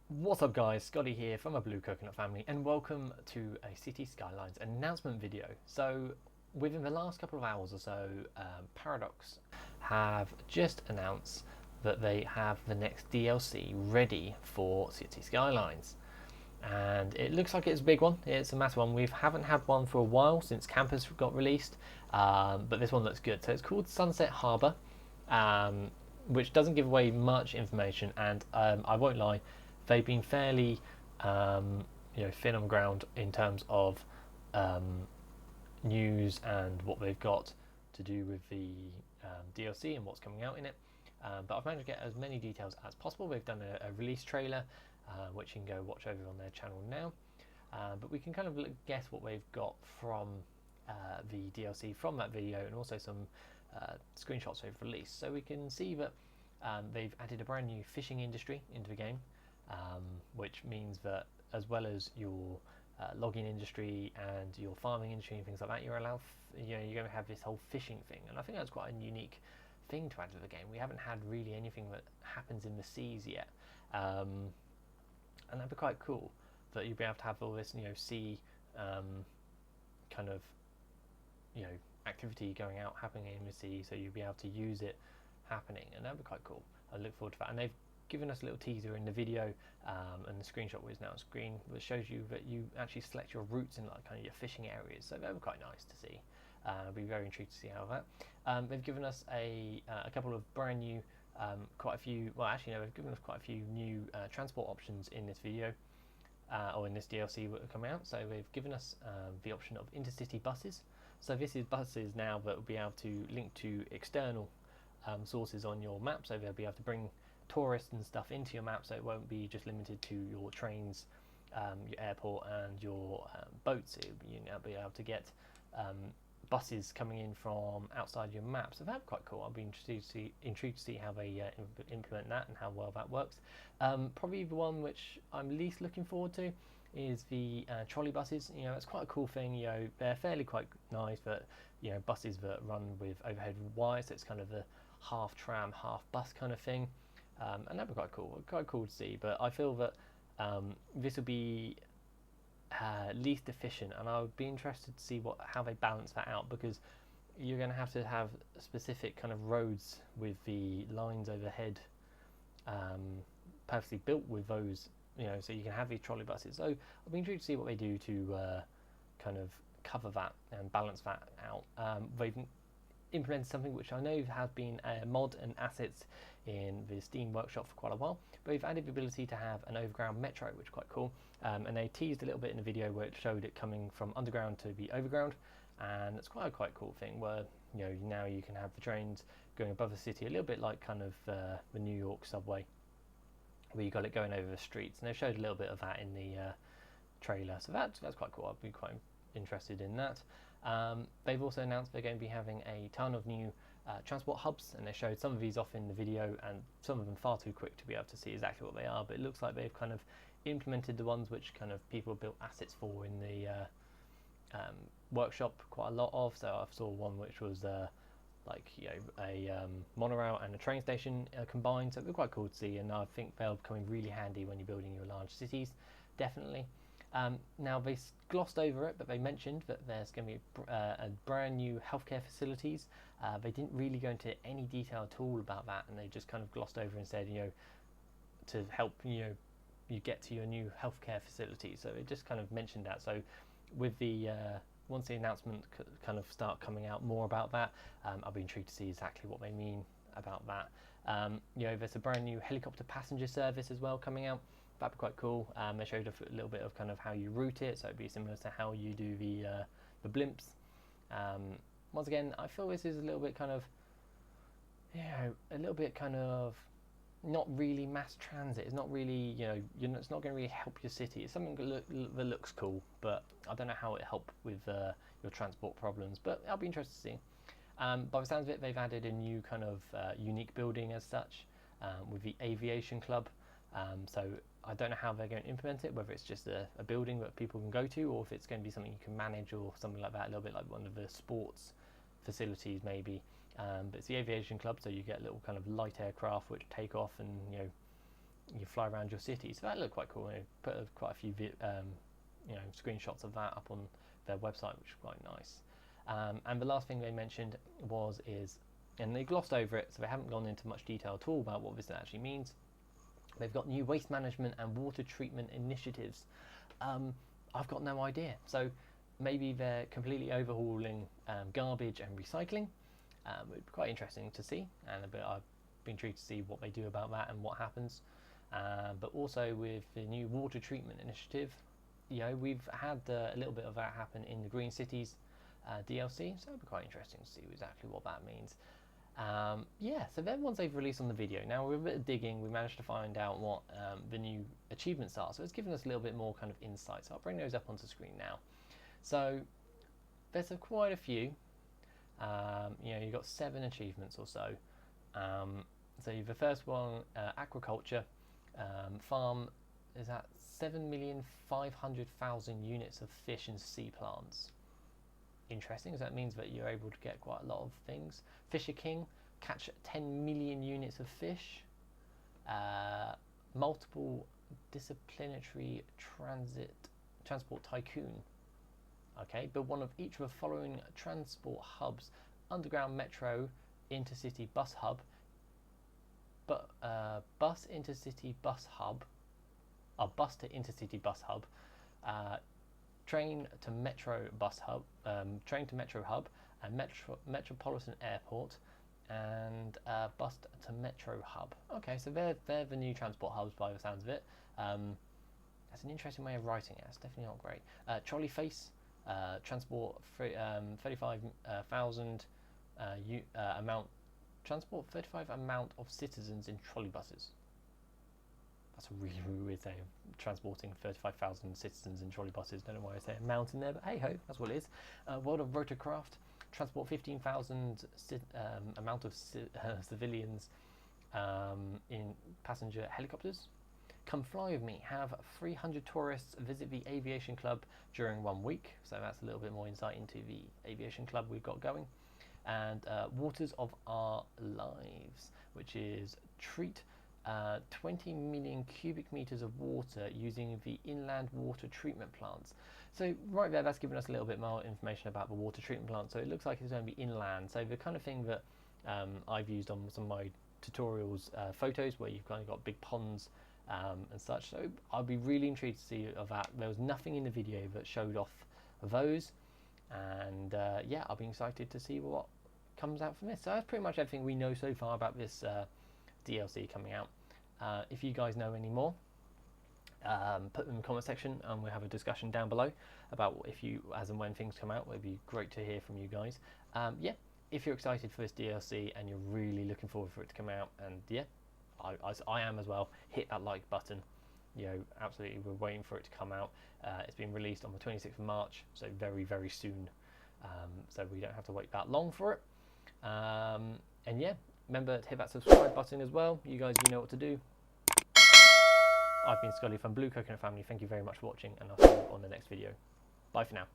What's up guys, Skottyy here from a Blue Coconut family and welcome to a City Skylines announcement video. So within the last couple of hours or so, Paradox have just announced that they have the next DLC ready for City Skylines. And it looks like it's a big one, it's a massive one. We haven't had one for a while since Campus got released, but this one looks good. So it's called Sunset Harbour, which doesn't give away much information, and I won't lie, they've been fairly thin on the ground in terms of news and what they've got to do with the DLC and what's coming out in it. But I've managed to get as many details as possible. They've done a release trailer, which you can go watch over on their channel now. But we can kind of guess what they've got from the DLC from that video, and also some screenshots they've released. So we can see that they've added a brand new fishing industry into the game, which means that as well as your logging industry and your farming industry and things like that, you're allowed, you're going to have this whole fishing thing, and I think that's quite a unique thing to add to the game. We haven't had really anything that happens in the seas yet, and that'd be quite cool. That you'd be able to have all this, sea kind of, activity going out happening in the sea, so you'd be able to use it happening, and that'd be quite cool. I look forward to that. And they've given us a little teaser in the video, and the screenshot was now on screen, which shows you that you actually select your routes in like kind of your fishing areas. So that would be quite nice to see. I'd be very intrigued to see how that. They've given us a couple of brand new, quite a few. Well, actually, no, they've given us quite a few new transport options in this video. Or in this DLC that are coming out. So they've given us the option of intercity buses. So this is buses now that will be able to link to external sources on your map. So they'll be able to bring tourists and stuff into your map. So it won't be just limited to your trains, your airport, and your boats. You'll now be able to get buses coming in from outside your map. So that's quite cool. I'll be intrigued to see how they implement that and how well that works. Probably the one which I'm least looking forward to is the trolley buses. It's quite a cool thing. They're fairly quite nice, but buses that run with overhead wires. So it's kind of the half tram, half bus kind of thing, and that'd be quite cool to see. But I feel that this will be least efficient, and I would be interested to see how they balance that out, because you're going to have specific kind of roads with the lines overhead purposely built with those, so you can have these trolley buses. So I'll be intrigued to see what they do to kind of cover that and balance that out. They've implemented something which I know has been a mod and assets in the Steam workshop for quite a while, but we've added the ability to have an overground metro, which is quite cool. And they teased a little bit in the video where it showed it coming from underground to the overground, and it's quite a cool thing where now you can have the trains going above the city, a little bit like kind of the New York subway, where you got it going over the streets, and they showed a little bit of that in the trailer. So that's quite cool. I'd be quite interested in that. They've also announced they're going to be having a ton of new transport hubs, and they showed some of these off in the video, and some of them far too quick to be able to see exactly what they are, but it looks like they've kind of implemented the ones which kind of people built assets for in the workshop quite a lot of. So I saw one which was a monorail and a train station combined, so it'd be quite cool to see, and I think they'll come in really handy when you're building your large cities, definitely. Now they glossed over it, but they mentioned that there's going to be a brand new healthcare facilities. They didn't really go into any detail at all about that, and they just kind of glossed over and said, to help you get to your new healthcare facility. So it just kind of mentioned that. So with the once the announcement kind of start coming out more about that, I'll be intrigued to see exactly what they mean about that. There's a brand new helicopter passenger service as well coming out. That'd be quite cool. They showed a little bit of kind of how you route it, so it'd be similar to how you do the blimps. Once again, I feel this is a little bit kind of, not really mass transit. It's not really, it's not going to really help your city. It's something that looks cool, but I don't know how it help with your transport problems. But I'll be interested to see. By the sounds of it, they've added a new kind of unique building as such, with the aviation club. So I don't know how they're going to implement it, whether it's just a building that people can go to, or if it's going to be something you can manage or something like that, a little bit like one of the sports facilities maybe. But it's the aviation club, so you get little kind of light aircraft which take off and you fly around your city. So that looked quite cool. They put quite a few screenshots of that up on their website, which is quite nice. And the last thing they mentioned and they glossed over it, so they haven't gone into much detail at all about what this actually means. They've got new waste management and water treatment initiatives. I've got no idea. So maybe they're completely overhauling garbage and recycling. It would be quite interesting to see, and I've been intrigued to see what they do about that and what happens. But also with the new water treatment initiative, we've had a little bit of that happen in the Green Cities DLC, so it'll be quite interesting to see exactly what that means. So they're the ones they've released on the video. Now, with a bit of digging, we managed to find out what the new achievements are, so it's given us a little bit more kind of insight. So I'll bring those up onto screen now. So there's quite a few. You've got 7 achievements or so. So the first one, aquaculture, farm is at 7,500,000 units of fish and sea plants. Interesting, because that means that you're able to get quite a lot of things. Fisher King, catch 10 million units of fish. Multiple disciplinary transport tycoon. Okay, build one of each of the following transport hubs: underground metro, intercity bus hub, bus intercity bus hub, bus to intercity bus hub, train to metro bus hub, train to metro hub, and metropolitan airport, and bus to metro hub. Okay, so they're the new transport hubs by the sounds of it. That's an interesting way of writing it. It's definitely not great. Trolley face, transport 35,000 amount of citizens in trolley buses. That's a really, really weird thing, transporting 35,000 citizens in trolley buses. Don't know why I say amount in there, but hey ho, that's what it is. World of Rotorcraft, transport 15,000 amount of civilians in passenger helicopters. Come fly with me, have 300 tourists visit the aviation club during 1 week. So that's a little bit more insight into the aviation club we've got going. And Waters of Our Lives, which is treat 20 million cubic meters of water using the inland water treatment plants. So right there, that's given us a little bit more information about the water treatment plant. So it looks like it's going to be inland. So the kind of thing that I've used on some of my tutorials, photos, where you've kind of got big ponds and such. So I'll be really intrigued to see of that. There was nothing in the video that showed off those, and I'll be excited to see what comes out from this. So that's pretty much everything we know so far about this DLC coming out. If you guys know any more, put them in the comment section, and we'll have a discussion down below about as and when things come out. It'd be great to hear from you guys. If you're excited for this DLC and you're really looking forward for it to come out, and I am as well, hit that like button. Absolutely, we're waiting for it to come out. It's been released on the 26th of March, so very, very soon. So we don't have to wait that long for it. Remember to hit that subscribe button as well. You guys, you know what to do. I've been Skotyyy from Blue Coconut Family. Thank you very much for watching, and I'll see you on the next video. Bye for now.